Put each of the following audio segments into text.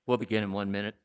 We'll begin in 1 minute.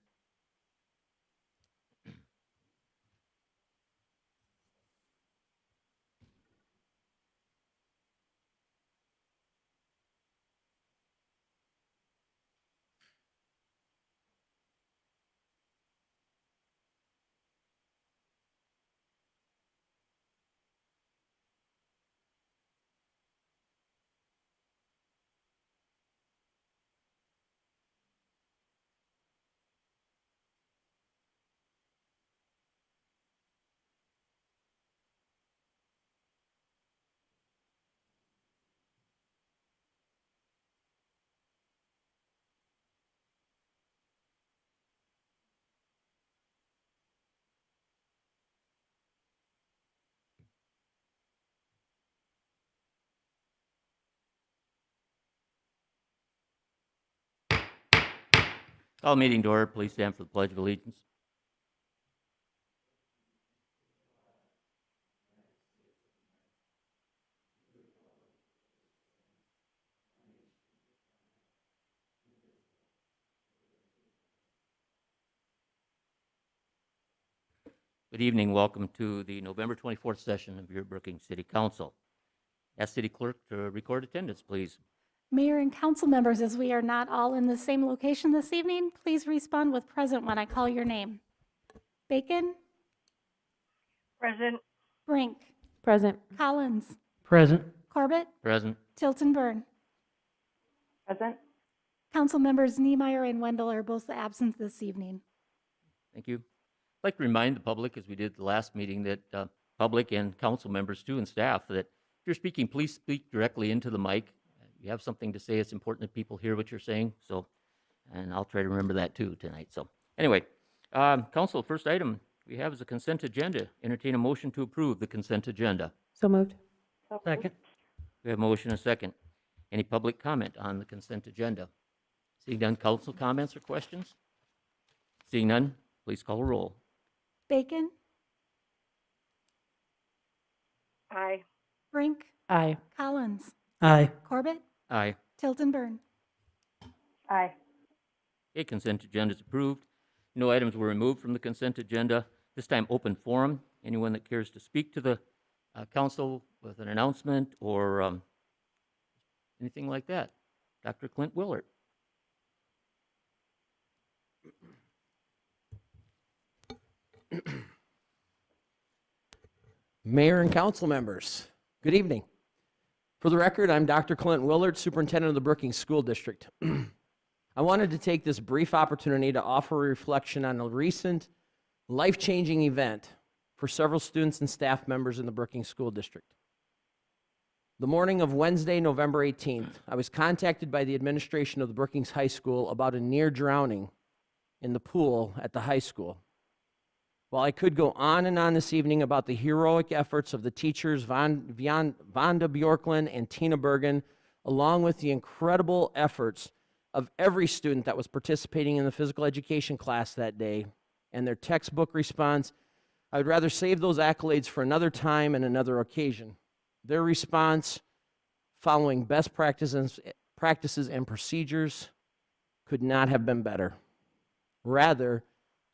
Call meeting to order. Please stand for the Pledge of Allegiance. Good evening. Welcome to the November 24th session of your Brookings City Council. Ask City Clerk to record attendance, please. Mayor and council members, as we are not all in the same location this evening, please respond with present when I call your name. Bacon? Present. Brink? Present. Collins? Present. Corbett? Present. Tilton Burn? Present. Council members Niemeyer and Wendell are both absent this evening. Thank you. I'd like to remind the public, as we did the last meeting, that public and council members too and staff, that if you're speaking, please speak directly into the mic. If you have something to say, it's important that people hear what you're saying. So, and I'll try to remember that too tonight. So anyway, council, first item we have is a consent agenda. Entertain a motion to approve the consent agenda. So moved. Second. We have a motion and a second. Any public comment on the consent agenda? Seeing none, council comments or questions? Seeing none, please call a roll. Bacon? Aye. Brink? Aye. Collins? Aye. Corbett? Aye. Tilton Burn? Aye. Okay, consent agenda is approved. No items were removed from the consent agenda. This time, open forum. Anyone that cares to speak to the council with an announcement or anything like that. Dr. Clint Willard. Mayor and council members, good evening. For the record, I'm Dr. Clint Willard, Superintendent of the Brookings School District. I wanted to take this brief opportunity to offer a reflection on a recent life-changing event for several students and staff members in the Brookings School District. The morning of Wednesday, November 18th, I was contacted by the administration of the Brookings High School about a near drowning in the pool at the high school. While I could go on and on this evening about the heroic efforts of the teachers Vanda Bjorklund and Tina Bergen, along with the incredible efforts of every student that was participating in the physical education class that day and their textbook response, I would rather save those accolades for another time and another occasion. Their response, following best practices and procedures, could not have been better. Rather,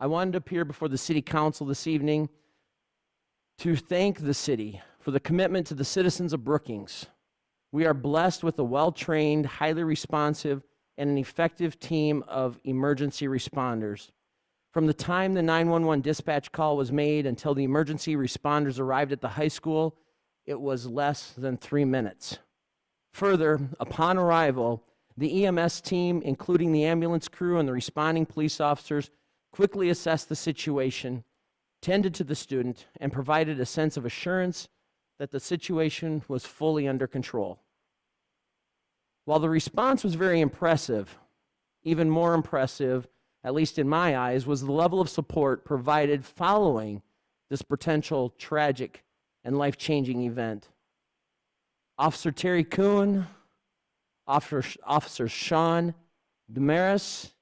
I wanted to appear before the City Council this evening to thank the city for the commitment to the citizens of Brookings. We are blessed with a well-trained, highly responsive, and an effective team of emergency responders. From the time the 911 dispatch call was made until the emergency responders arrived at the high school, it was less than 3 minutes. Further, upon arrival, the EMS team, including the ambulance crew and the responding police officers, quickly assessed the situation, tended to the student, and provided a sense of assurance that the situation was fully under control. While the response was very impressive, even more impressive, at least in my eyes, was the level of support provided following this potential tragic and life-changing event. Officer Terry Kuhn, Officer Sean Damaris,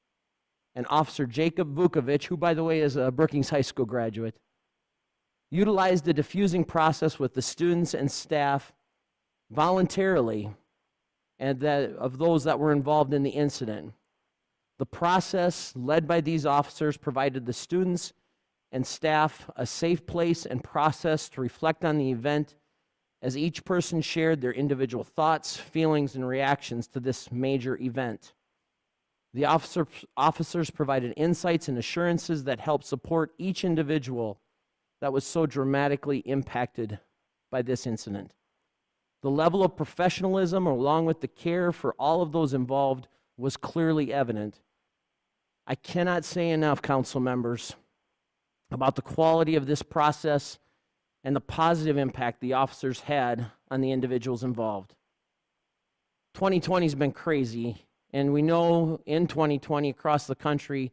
and Officer Jacob Vukovic, who, by the way, is a Brookings High School graduate, utilized the diffusing process with the students and staff voluntarily and that of those that were involved in the incident. The process led by these officers provided the students and staff a safe place and process to reflect on the event as each person shared their individual thoughts, feelings, and reactions to this major event. The officers provided insights and assurances that helped support each individual that was so dramatically impacted by this incident. The level of professionalism, along with the care for all of those involved, was clearly evident. I cannot say enough, council members, about the quality of this process and the positive impact the officers had on the individuals involved. 2020 has been crazy, and we know in 2020 across the country,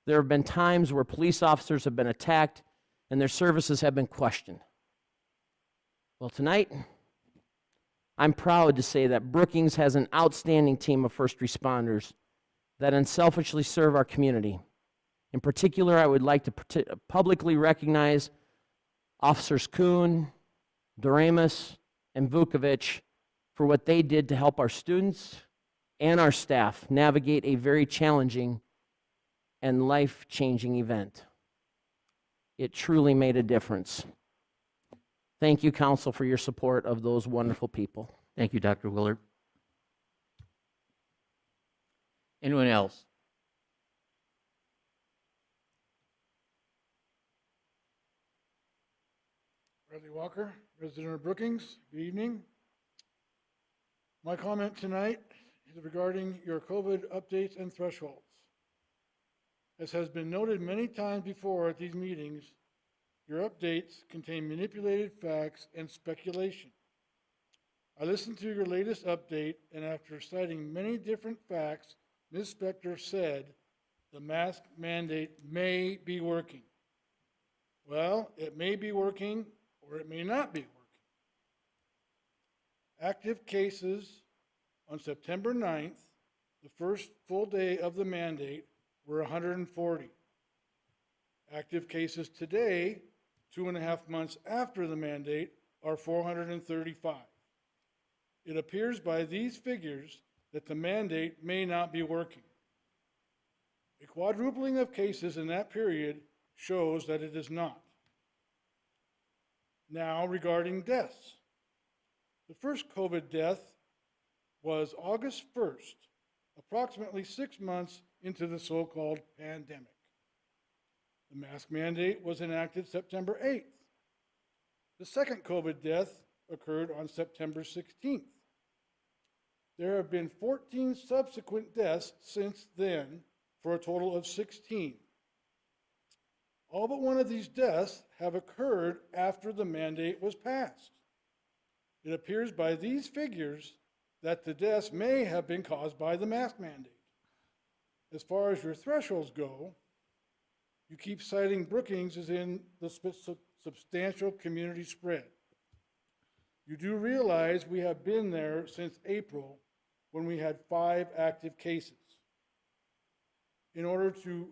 there have been times where police officers have been attacked and their services have been questioned. Well, tonight, I'm proud to say that Brookings has an outstanding team of first responders that unselfishly serve our community. In particular, I would like to publicly recognize Officers Kuhn, Doremus, and Vukovic for what they did to help our students and our staff navigate a very challenging and life-changing event. It truly made a difference. Thank you, Council, for your support of those wonderful people. Thank you, Dr. Willard. Anyone else? Bradley Walker, resident of Brookings. Good evening. My comment tonight is regarding your COVID updates and thresholds. As has been noted many times before at these meetings, your updates contain manipulated facts and speculation. I listened to your latest update, and after citing many different facts, Ms. Spector said the mask mandate may be working. Well, it may be working, or it may not be working. Active cases on September 9th, the first full day of the mandate, were 140. Active cases today, 2.5 months after the mandate, are 435. It appears by these figures that the mandate may not be working. A quadrupling of cases in that period shows that it is not. Now, regarding deaths. The first COVID death was August 1st, approximately 6 months into the so-called pandemic. The mask mandate was enacted September 8th. The second COVID death occurred on September 16th. There have been 14 subsequent deaths since then, for a total of 16. All but one of these deaths have occurred after the mandate was passed. It appears by these figures that the deaths may have been caused by the mask mandate. As far as your thresholds go, you keep citing Brookings as in the substantial community spread. You do realize we have been there since April when we had 5 active cases. In order to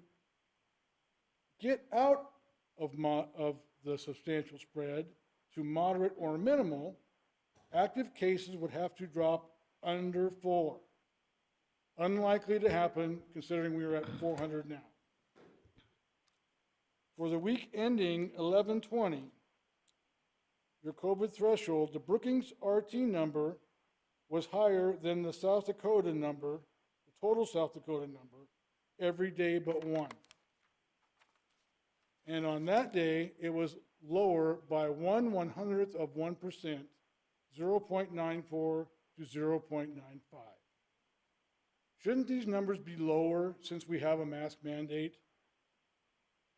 get out of the substantial spread to moderate or minimal, active cases would have to drop under 4. Unlikely to happen considering we are at 400 now. For the week ending 11/20, your COVID threshold, the Brookings RT number was higher than the South Dakota number, the total South Dakota number, every day but one. And on that day, it was lower by 1/100%, 0.94 to 0.95. Shouldn't these numbers be lower since we have a mask mandate?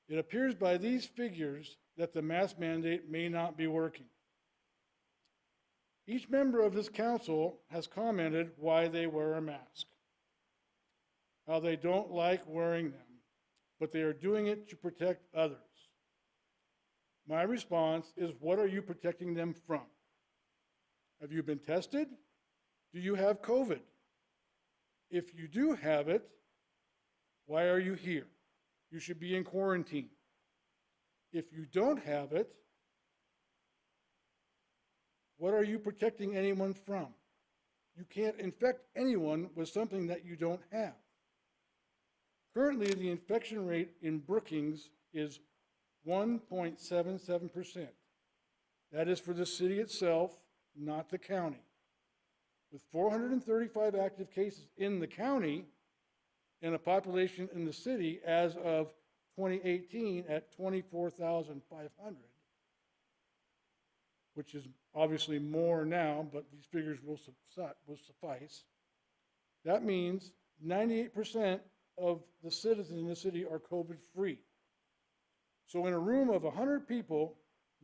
It appears by these figures that the mask mandate may not be working. Each member of this council has commented why they wear a mask, how they don't like wearing them, but they are doing it to protect others. My response is, what are you protecting them from? Have you been tested? Do you have COVID? If you do have it, why are you here? You should be in quarantine. If you don't have it, what are you protecting anyone from? You can't infect anyone with something that you don't have. Currently, the infection rate in Brookings is 1.77%. That is for the city itself, not the county. With 435 active cases in the county and a population in the city as of 2018 at 24,500, which is obviously more now, but these figures will suffice. That means 98% of the citizens in the city are COVID-free. So in a room of 100 people,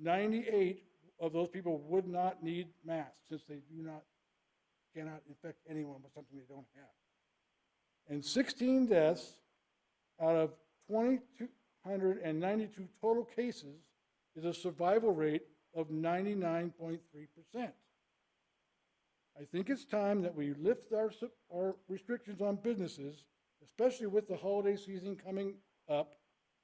98 of those people would not need masks since they cannot infect anyone with something they don't have. And 16 deaths out of 2,292 total cases is a survival rate of 99.3%. I think it's time that we lift our restrictions on businesses, especially with the holiday season coming up,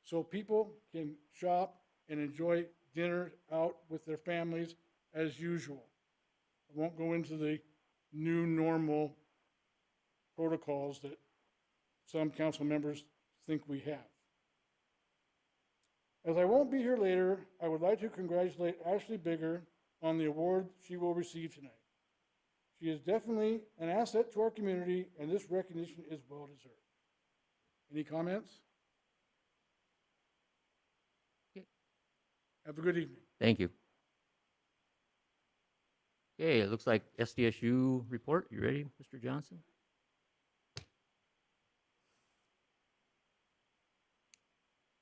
so people can shop and enjoy dinner out with their families as usual. I won't go into the new normal protocols that some council members think we have. As I won't be here later, I would like to congratulate Ashley Bigger on the award she will receive tonight. She is definitely an asset to our community, and this recognition is well deserved. Any comments? Okay. Have a good evening. Thank you. Okay, it looks like SDSU report. You ready, Mr. Johnson?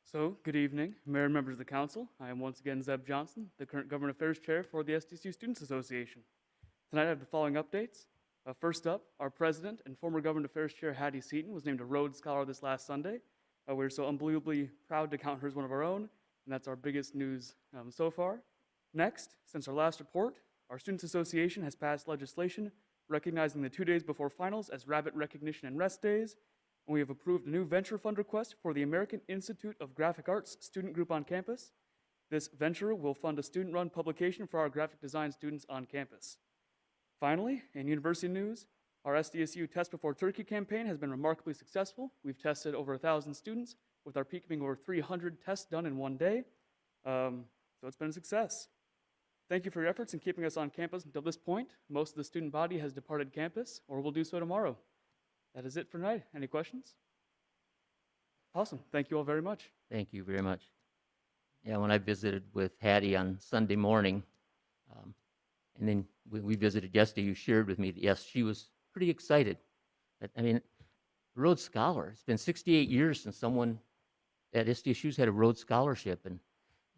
So, good evening, Mayor and members of the council. I am once again Zeb Johnson, the current Government Affairs Chair for the SDSU Students Association. Tonight I have the following updates. First up, our president and former Government Affairs Chair Hattie Seaton was named a Rhodes Scholar this last Sunday. We're so unbelievably proud to count her as one of our own, and that's our biggest news so far. Next, since our last report, our Students Association has passed legislation recognizing the 2 days before finals as Rabbit Recognition and Rest Days, and we have approved a new venture fund request for the American Institute of Graphic Arts student group on campus. This venture will fund a student-run publication for our graphic design students on campus. Finally, in university news, our SDSU Test Before Turkey campaign has been remarkably successful. We've tested over 1,000 students, with our peak being over 300 tests done in one day. So it's been a success. Thank you for your efforts in keeping us on campus until this point. Most of the student body has departed campus, or will do so tomorrow. That is it for tonight. Any questions? Awesome. Thank you all very much. Thank you very much. Yeah, when I visited with Hattie on Sunday morning, and then when we visited yesterday, you shared with me that, yes, she was pretty excited. But, I mean, Rhodes Scholar, it's been 68 years since someone at SDSU's had a Rhodes Scholarship. And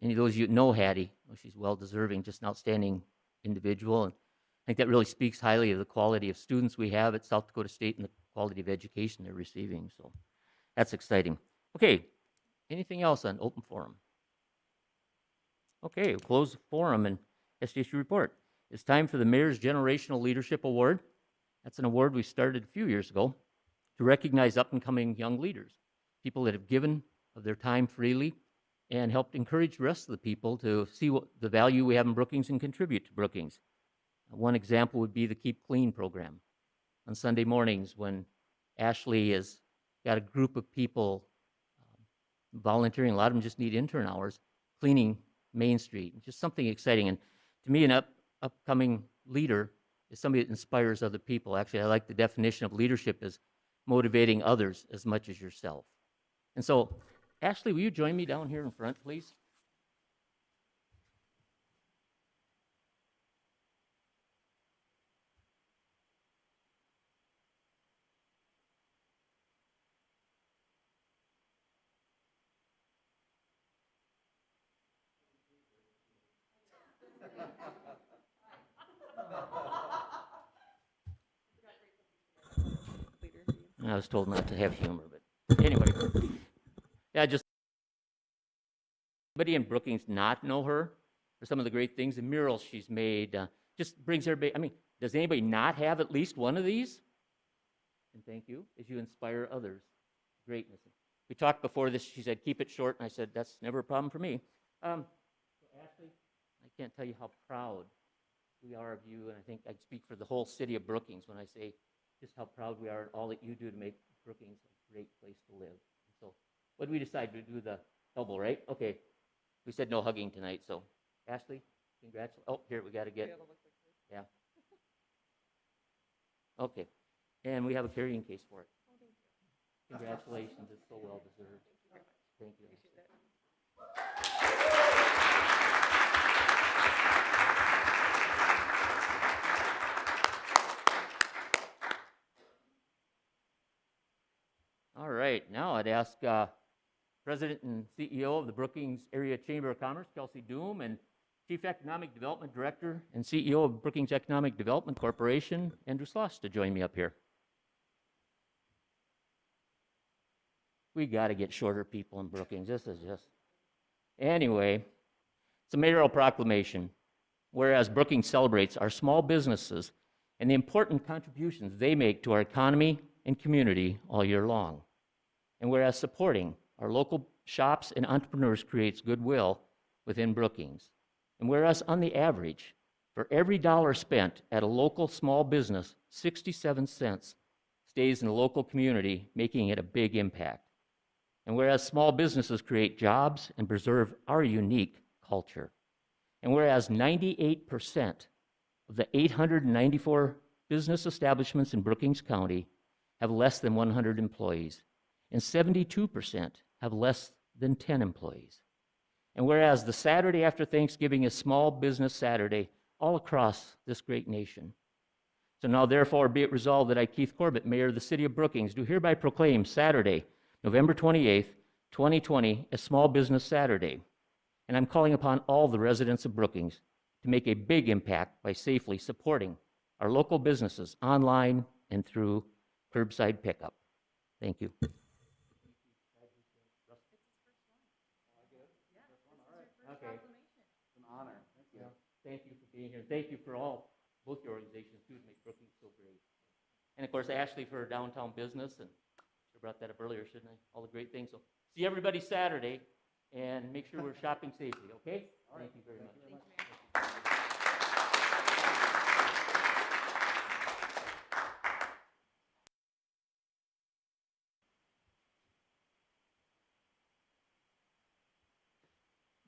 any of those you know Hattie, well, she's well-deserving, just an outstanding individual. And I think that really speaks highly of the quality of students we have at South Dakota State and the quality of education they're receiving. So that's exciting. Okay, anything else on open forum? Okay, we'll close the forum and SDSU report. It's time for the Mayor's Generational Leadership Award. That's an award we started a few years ago to recognize up-and-coming young leaders, people that have given of their time freely and helped encourage the rest of the people to see what the value we have in Brookings and contribute to Brookings. One example would be the Keep Clean program. On Sunday mornings when Ashley has got a group of people volunteering, a lot of them just need intern hours, cleaning Main Street, just something exciting. And to me, an upcoming leader is somebody that inspires other people. Actually, I like the definition of leadership as motivating others as much as yourself. And so, Ashley, will you join me down here in front, please? I was told not to have humor, but anyway. Yeah, just anybody in Brookings not know her for some of the great things, the murals she's made, just brings everybody. I mean, does anybody not have at least one of these? And thank you, as you inspire others. Greatness. We talked before this, she said, keep it short, and I said, that's never a problem for me. So Ashley, I can't tell you how proud we are of you, and I think I'd speak for the whole city of Brookings when I say just how proud we are of all that you do to make Brookings a great place to live. So what did we decide to do the elbow, right? Okay. We said no hugging tonight, so Ashley, congratulations. Oh, here, we got to get, yeah. Okay. And we have a carrying case for it. Congratulations, it's so well deserved. Thank you. All right, now I'd ask President and CEO of the Brookings Area Chamber of Commerce, Kelsey Doom, and Chief Economic Development Director and CEO of Brookings Economic Development Corporation, Andrew Sloss, to join me up here. We got to get shorter people in Brookings. This is just... Anyway, it's a mayoral proclamation. Whereas Brookings celebrates our small businesses and the important contributions they make to our economy and community all year long. And whereas supporting our local shops and entrepreneurs creates goodwill within Brookings. And whereas on the average, for every dollar spent at a local small business, 67 cents stays in the local community, making it a big impact. And whereas small businesses create jobs and preserve our unique culture. And whereas 98% of the 894 business establishments in Brookings County have less than 100 employees, and 72% have less than 10 employees. And whereas the Saturday after Thanksgiving is Small Business Saturday all across this great nation. So now therefore be it resolved that I, Keith Corbett, Mayor of the City of Brookings, do hereby proclaim Saturday, November 28th, 2020, as Small Business Saturday. And I'm calling upon all the residents of Brookings to make a big impact by safely supporting our local businesses online and through curbside pickup. Thank you. Okay. It's an honor. Yeah. Thank you for being here. Thank you for both your organizations too, to make Brookings so great. And of course, Ashley for her downtown business, and I brought that up earlier, shouldn't I? All the great things. So see everybody Saturday, and make sure we're shopping safely, okay? Thank you very much.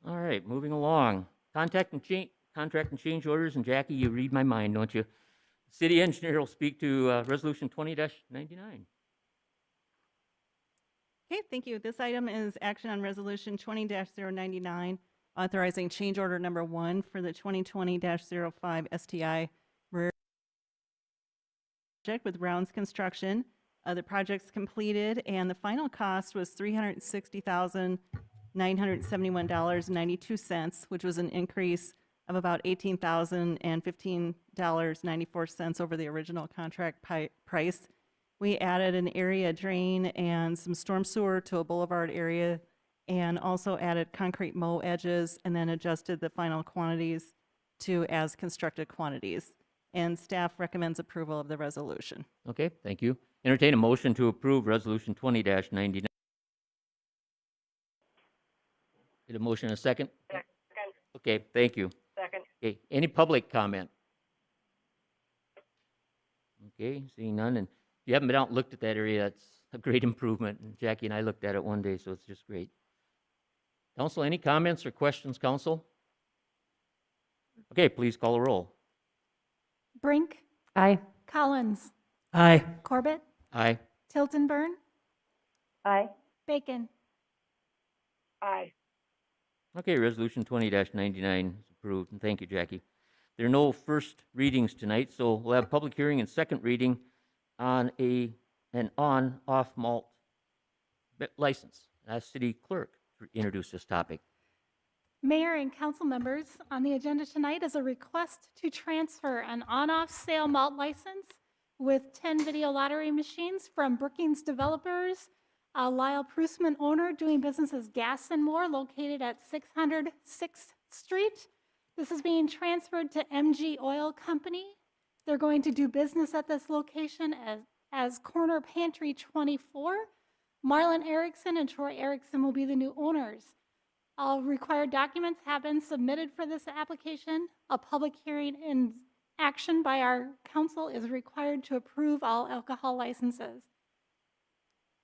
All right, moving along. Contract and change orders, and Jackie, you read my mind, don't you? City engineer will speak to Resolution 20-99. Okay, thank you. This item is action on Resolution 20-099, authorizing change order number 1 for the 2020-05 STI project with Rounds Construction. The project's completed, and the final cost was $360,971.92, which was an increase of about $18,015.94 over the original contract price. We added an area drain and some storm sewer to a boulevard area, and also added concrete mow edges, and then adjusted the final quantities to as constructed quantities. And staff recommends approval of the resolution. Okay, thank you. Entertain a motion to approve Resolution 20-99. Get a motion and a second? Second. Okay, thank you. Second. Okay, any public comment? Okay, seeing none, and if you haven't been out and looked at that area, it's a great improvement, and Jackie and I looked at it one day, so it's just great. Council, any comments or questions, council? Okay, please call a roll. Brink, Aye. Collins, Aye. Corbett, Aye. Tiltonburn, Aye. Bacon. Aye. Okay, Resolution 20-99 is approved, and thank you, Jackie. There are no first readings tonight, so we'll have public hearing and second reading on an on-off malt license. Ask City Clerk to introduce this topic. Mayor and council members, on the agenda tonight is a request to transfer an on-off sale malt license with 10 video lottery machines from Brookings Developers, Lyle Prusman owner, doing business as Gas and More, located at 600 6th Street. This is being transferred to MG Oil Company. They're going to do business at this location as Corner Pantry 24. Marlon Erickson and Troy Erickson will be the new owners. All required documents have been submitted for this application. A public hearing and action by our council is required to approve all alcohol licenses.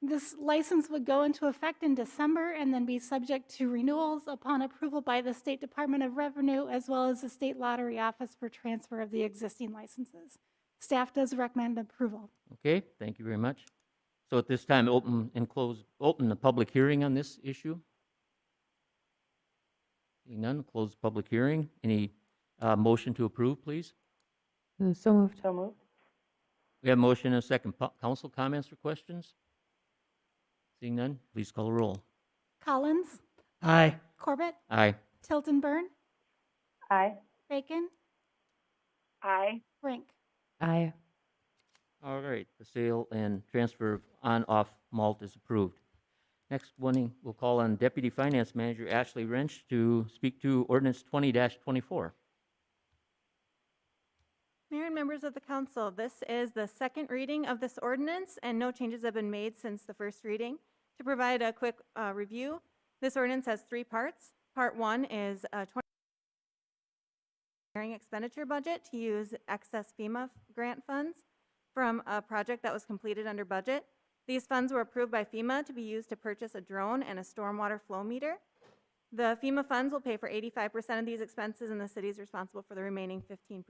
This license would go into effect in December and then be subject to renewals upon approval by the State Department of Revenue as well as the State Lottery Office for transfer of the existing licenses. Staff does recommend approval. Okay, thank you very much. So at this time, open the public hearing on this issue. Seeing none, close the public hearing. Any motion to approve, please? So moved. So moved. We have a motion and a second. Council comments or questions? Seeing none, please call the roll. Collins, Aye. Corbett, Aye. Tilton Burn, Aye. Bacon, Aye. Brink. Aye. All right, the sale and transfer of on-off malt is approved. Next one, we'll call on Deputy Finance Manager Ashley Wrench to speak to ordinance 20-24. Mayor and members of the council, this is the second reading of this ordinance, and no changes have been made since the first reading. To provide a quick review, this ordinance has three parts. Part one is a expenditure budget to use excess FEMA grant funds from a project that was completed under budget. These funds were approved by FEMA to be used to purchase a drone and a stormwater flow meter. The FEMA funds will pay for 85% of these expenses, and the city is responsible for the remaining 15%.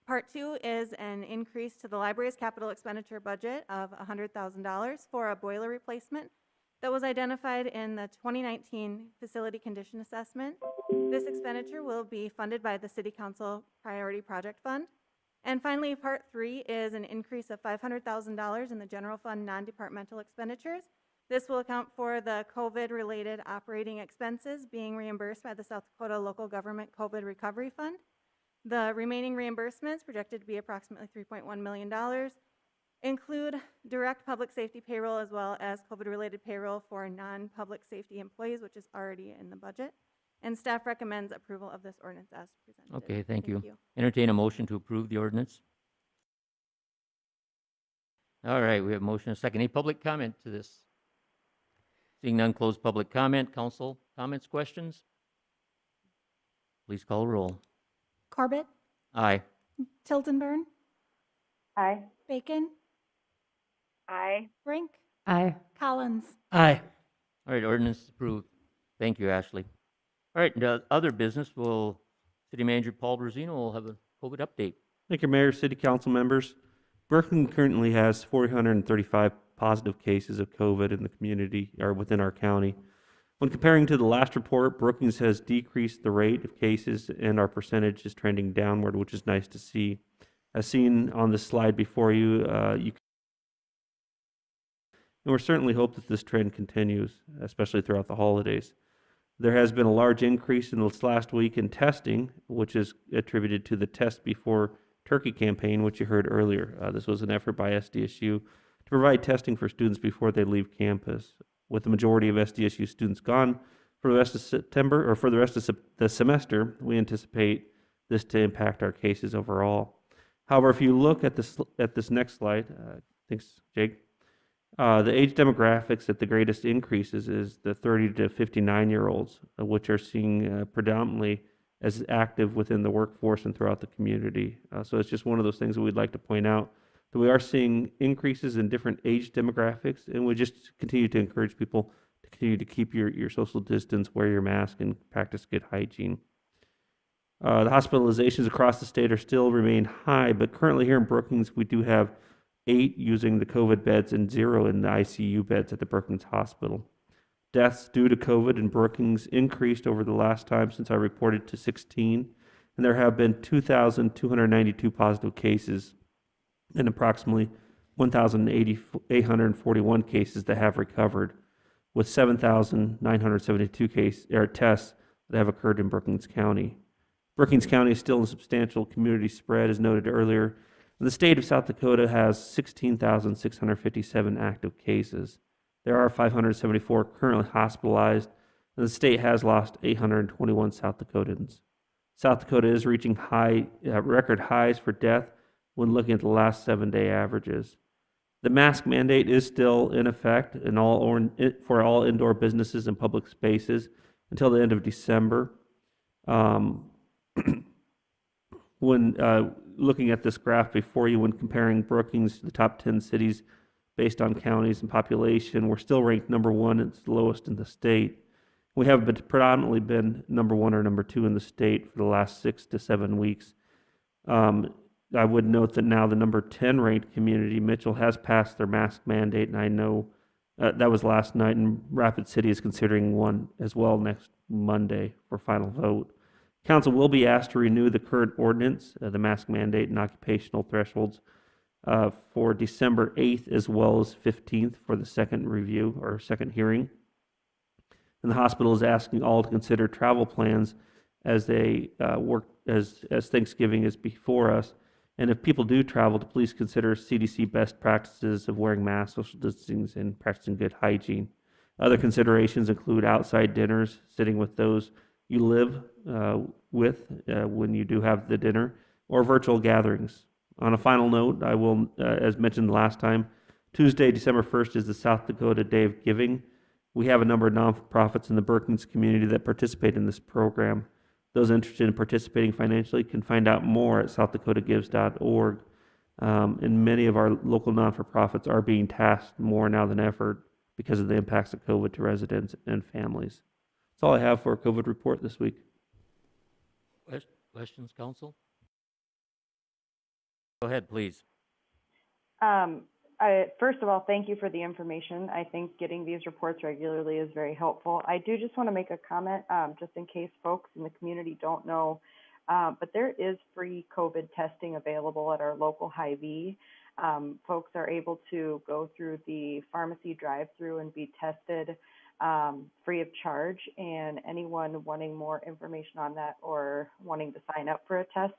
Part two is an increase to the library's capital expenditure budget of $100,000 for a boiler replacement that was identified in the 2019 facility condition assessment. This expenditure will be funded by the City Council Priority Project Fund. And finally, part three is an increase of $500,000 in the general fund non-departmental expenditures. This will account for the COVID-related operating expenses being reimbursed by the South Dakota Local Government COVID Recovery Fund. The remaining reimbursements, projected to be approximately $3.1 million, include direct public safety payroll as well as COVID-related payroll for non-public safety employees, which is already in the budget. And staff recommends approval of this ordinance as presented. Okay, thank you. Entertain a motion to approve the ordinance. All right, we have a motion and a second. Any public comment to this? Seeing none, close public comment. Council comments, questions? Please call the roll. Corbett, Aye. Tilton Burn, Aye. Bacon, Aye. Brink, Aye. Collins. Aye. All right, ordinance is approved. Thank you, Ashley. All right, other business, City Manager Paul Brusino will have a COVID update. Thank you, Mayor, City Council members. Brookings currently has 435 positive cases of COVID in the community or within our county. When comparing to the last report, Brookings has decreased the rate of cases and our percentage is trending downward, which is nice to see. As seen on the slide before you, and we certainly hope that this trend continues, especially throughout the holidays. There has been a large increase in this last week in testing, which is attributed to the Test Before Turkey campaign, which you heard earlier. This was an effort by SDSU to provide testing for students before they leave campus. With the majority of SDSU students gone for the rest of September or for the rest of the semester, we anticipate this to impact our cases overall. However, if you look at this next slide, thanks, Jake. The age demographics at the greatest increases is the 30 to 59-year-olds, which are seen predominantly as active within the workforce and throughout the community. So it's just one of those things that we'd like to point out, that we are seeing increases in different age demographics, and we just continue to encourage people to continue to keep your social distance, wear your mask, and practice good hygiene. The hospitalizations across the state still remain high, but currently here in Brookings, we do have 8 using the COVID beds and 0 in the ICU beds at the Brookings Hospital. Deaths due to COVID in Brookings increased over the last time since I reported to 16, and there have been 2,292 positive cases and approximately 1,841 cases that have recovered, with 7,972 tests that have occurred in Brookings County. Brookings County is still in substantial community spread, as noted earlier. The state of South Dakota has 16,657 active cases. There are 574 currently hospitalized, and the state has lost 821 South Dakotans. South Dakota is reaching record highs for death when looking at the last 7-day averages. The mask mandate is still in effect for all indoor businesses and public spaces until the end of December. When looking at this graph before you, when comparing Brookings to the top 10 cities based on counties and population. We're still ranked number one. It's the lowest in the state. We have predominantly been number one or number two in the state for the last 6 to 7 weeks. I would note that now the number 10 ranked community, Mitchell, has passed their mask mandate, and I know that was last night, and Rapid City is considering one as well next Monday for final vote. Council will be asked to renew the current ordinance, the mask mandate and occupational thresholds, for December 8th as well as 15th for the second review or second hearing. And the hospital is asking all to consider travel plans as they work as Thanksgiving is before us. And if people do travel, to please consider CDC best practices of wearing masks, social distancing, and practicing good hygiene. Other considerations include outside dinners, sitting with those you live with when you do have the dinner, or virtual gatherings. On a final note, I will, as mentioned last time, Tuesday, December 1st is the South Dakota Day of Giving. We have a number of nonprofits in the Brookings community that participate in this program. Those interested in participating financially can find out more at southdakotagives.org. And many of our local non-for-profits are being tasked more now than ever because of the impacts of COVID to residents and families. That's all I have for a COVID report this week. Questions, council? Go ahead, please. First of all, thank you for the information. I think getting these reports regularly is very helpful. I do just want to make a comment, just in case folks in the community don't know, but there is free COVID testing available at our local Hy-Vee. Folks are able to go through the pharmacy drive-through and be tested free of charge, and anyone wanting more information on that or wanting to sign up for a test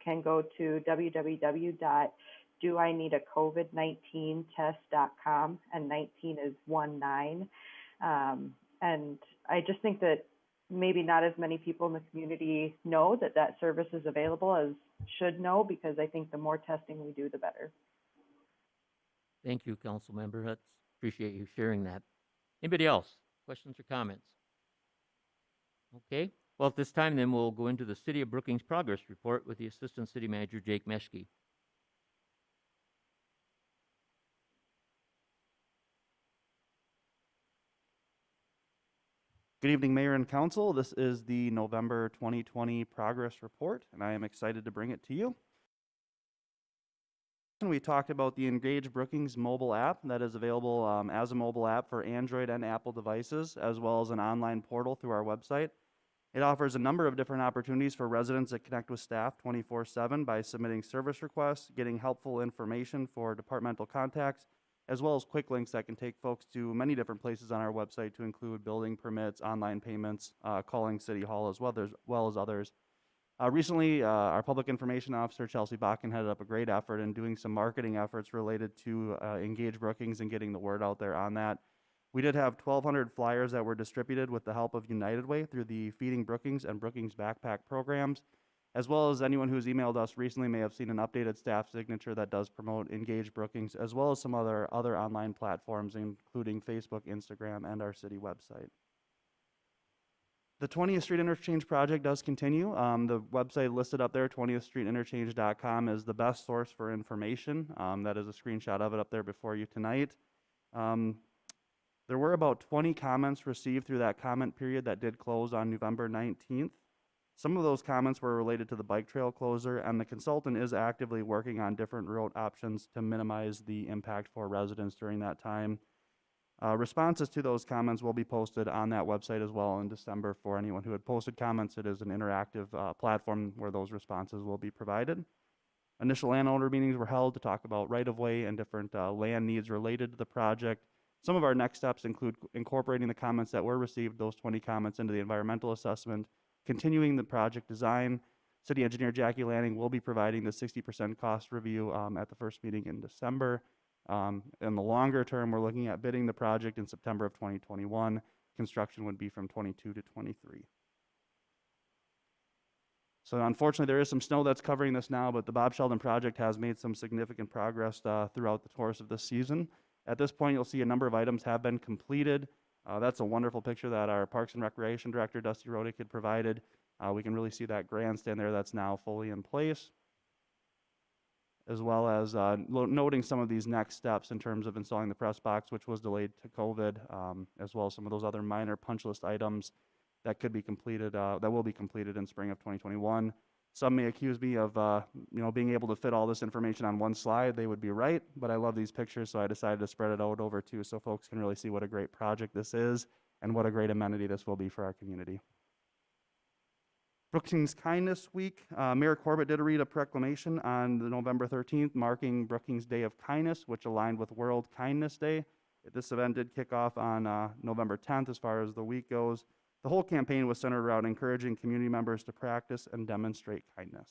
can go to www.doineedacovid19test.com, and 19 is 19. And I just think that maybe not as many people in the community know that that service is available as should know, because I think the more testing we do, the better. Thank you, council member. Appreciate you sharing that. Anybody else? Questions or comments? Okay. Well, at this time, then we'll go into the City of Brookings progress report with the Assistant City Manager, Jake Meshke. Good evening, Mayor and Council. This is the November 2020 progress report, and I am excited to bring it to you. We talked about the Engage Brookings mobile app that is available as a mobile app for Android and Apple devices, as well as an online portal through our website. It offers a number of different opportunities for residents that connect with staff 24/7 by submitting service requests, getting helpful information for departmental contacts, as well as quick links that can take folks to many different places on our website to include building permits, online payments, calling City Hall, as well as others. Recently, our Public Information Officer, Chelsea Bakken, headed up a great effort in doing some marketing efforts related to Engage Brookings and getting the word out there on that. We did have 1,200 flyers that were distributed with the help of United Way through the Feeding Brookings and Brookings Backpack programs, as well as anyone who's emailed us recently may have seen an updated staff signature that does promote Engage Brookings, as well as some other online platforms, including Facebook, Instagram, and our city website. The 20th Street Interchange project does continue. The website listed up there, 20thstreetinterchange.com, is the best source for information. That is a screenshot of it up there before you tonight. There were about 20 comments received through that comment period that did close on November 19th. Some of those comments were related to the bike trail closure, and the consultant is actively working on different route options to minimize the impact for residents during that time. Responses to those comments will be posted on that website as well in December for anyone who had posted comments. It is an interactive platform where those responses will be provided. Initial landowner meetings were held to talk about right-of-way and different land needs related to the project. Some of our next steps include incorporating the comments that were received, those 20 comments, into the environmental assessment, continuing the project design. City Engineer Jackie Lanning will be providing the 60% cost review at the first meeting in December. In the longer term, we're looking at bidding the project in September of 2021. Construction would be from 22 to 23. So unfortunately, there is some snow that's covering this now, but the Bob Sheldon project has made some significant progress throughout the course of this season. At this point, you'll see a number of items have been completed. That's a wonderful picture that our Parks and Recreation Director, Dusty Rodick, had provided. We can really see that grandstand there that's now fully in place. as well as noting some of these next steps in terms of installing the press box, which was delayed to COVID, as well as some of those other minor punch list items that could be completed, that will be completed in spring of 2021. Some may accuse me of, being able to fit all this information on one slide. They would be right, but I love these pictures, so I decided to spread it out over two so folks can really see what a great project this is and what a great amenity this will be for our community. Brookings Kindness Week. Mayor Corbett did read a proclamation on the November 13th marking Brookings Day of Kindness, which aligned with World Kindness Day. This event did kick off on November 10th as far as the week goes. The whole campaign was centered around encouraging community members to practice and demonstrate kindness.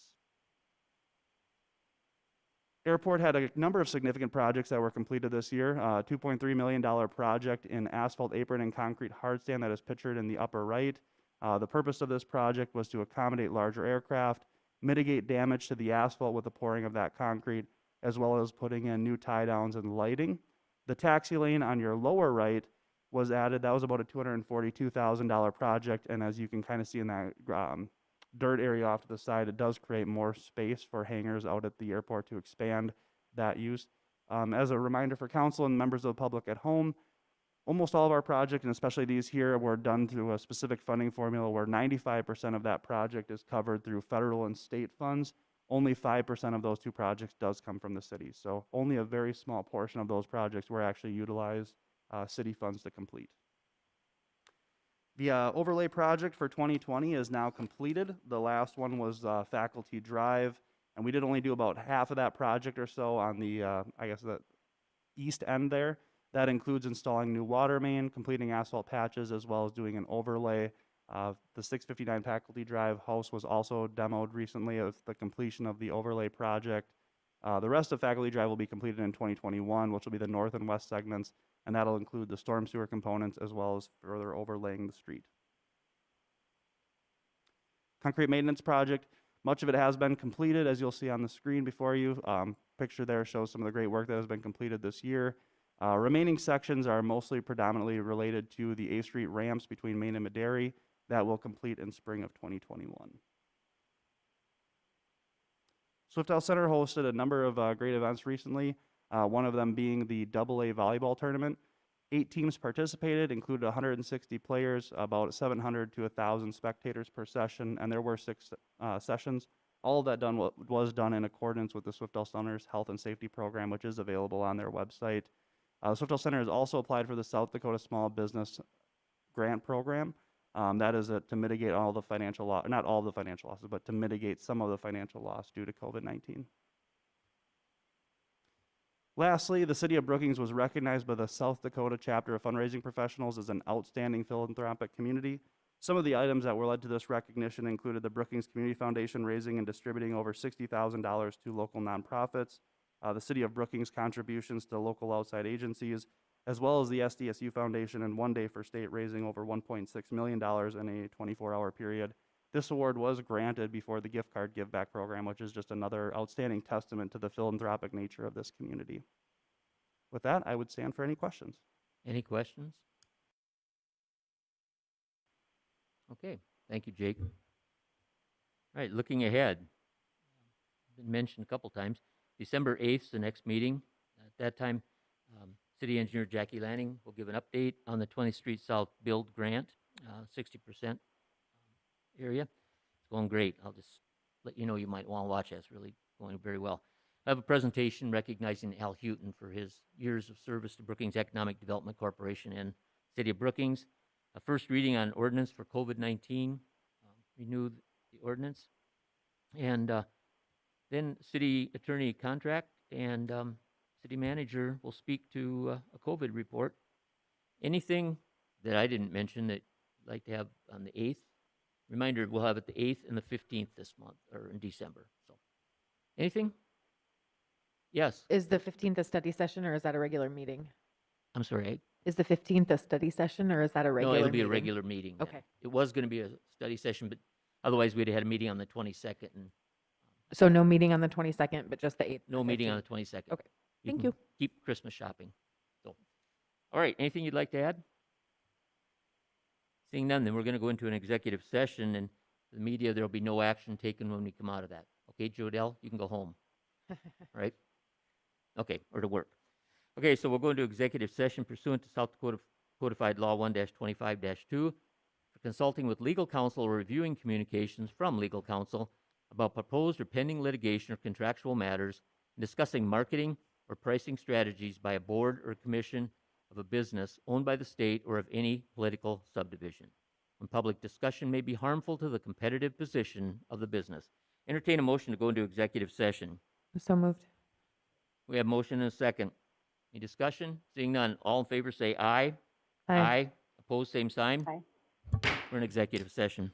Airport had a number of significant projects that were completed this year. $2.3 million project in asphalt apron and concrete hardstand that is pictured in the upper right. The purpose of this project was to accommodate larger aircraft, mitigate damage to the asphalt with the pouring of that concrete, as well as putting in new tie downs and lighting. The taxi lane on your lower right was added. That was about a $242,000 project, and as you can kind of see in that dirt area off to the side, it does create more space for hangars out at the airport to expand that use. As a reminder for council and members of the public at home, almost all of our projects, and especially these here, were done through a specific funding formula where 95% of that project is covered through federal and state funds. Only 5% of those two projects does come from the city. So only a very small portion of those projects were actually utilized city funds to complete. The overlay project for 2020 is now completed. The last one was Faculty Drive, and we did only do about half of that project or so on the, the east end there. That includes installing new water main, completing asphalt patches, as well as doing an overlay. The 659 Faculty Drive house was also demoed recently of the completion of the overlay project. The rest of Faculty Drive will be completed in 2021, which will be the north and west segments, and that'll include the storm sewer components as well as further overlaying the street. Concrete maintenance project, much of it has been completed, as you'll see on the screen before you. Picture there shows some of the great work that has been completed this year. Remaining sections are mostly predominantly related to the A Street ramps between Main and Maderi that will complete in spring of 2021. Swiftdale Center hosted a number of great events recently, one of them being the AA volleyball tournament. 8 teams participated, included 160 players, about 700 to 1,000 spectators per session, and there were 6 sessions. All of that was done in accordance with the Swiftdale Center's health and safety program, which is available on their website. Swiftdale Center has also applied for the South Dakota Small Business Grant Program. That is to mitigate all the financial loss, not all the financial losses, but to mitigate some of the financial loss due to COVID-19. Lastly, the City of Brookings was recognized by the South Dakota Chapter of Fundraising Professionals as an outstanding philanthropic community. Some of the items that were led to this recognition included the Brookings Community Foundation raising and distributing over $60,000 to local nonprofits, the City of Brookings contributions to local outside agencies, as well as the SDSU Foundation and One Day for State raising over $1.6 million in a 24-hour period. This award was granted before the gift card give back program, which is just another outstanding testament to the philanthropic nature of this community. With that, I would stand for any questions. Any questions? Okay, thank you, Jake. All right, looking ahead, been mentioned a couple times. December 8th is the next meeting. At that time, City Engineer Jackie Lanning will give an update on the 20th Street South Build Grant, 60% area. It's going great. I'll just let you know you might want to watch it. It's really going very well. I have a presentation recognizing Al Houghton for his years of service to Brookings Economic Development Corporation and City of Brookings. A first reading on ordinance for COVID-19, renew the ordinance, and then city attorney contract and city manager will speak to a COVID report. Anything that I didn't mention that you'd like to have on the 8th? Reminder, we'll have it the 8th and the 15th this month, or in December. So, anything? Yes. Is the 15th a study session or is that a regular meeting? I'm sorry. Is the 15th a study session or is that a regular No, meeting? it'll be a regular meeting. Then. Okay. It was going to be a study session, but otherwise we'd have had a meeting on the 22nd and So no meeting on the 22nd, but just the 8th? no meeting on the 22nd. Okay. Thank can you. Keep Christmas shopping. So, all right. Anything you'd like to add? Seeing none, then we're going to go into an executive session, and the media, there will be no action taken when we come out of that. Okay, Jodelle, you can go home. right? Okay, or to work. Okay, so we'll go into executive session pursuant to South Dakota Codified Law 1-25-2 for consulting with legal counsel or reviewing communications from legal counsel about proposed or pending litigation or contractual matters, and discussing marketing or pricing strategies by a board or commission of a business owned by the state or of any political subdivision, when public discussion may be harmful to the competitive position of the business. Entertain a motion to go into executive session. So moved. We have motion and a second. Any discussion? Seeing none, all in favor say aye. Aye. Opposed, same sign. Aye. We're in executive session.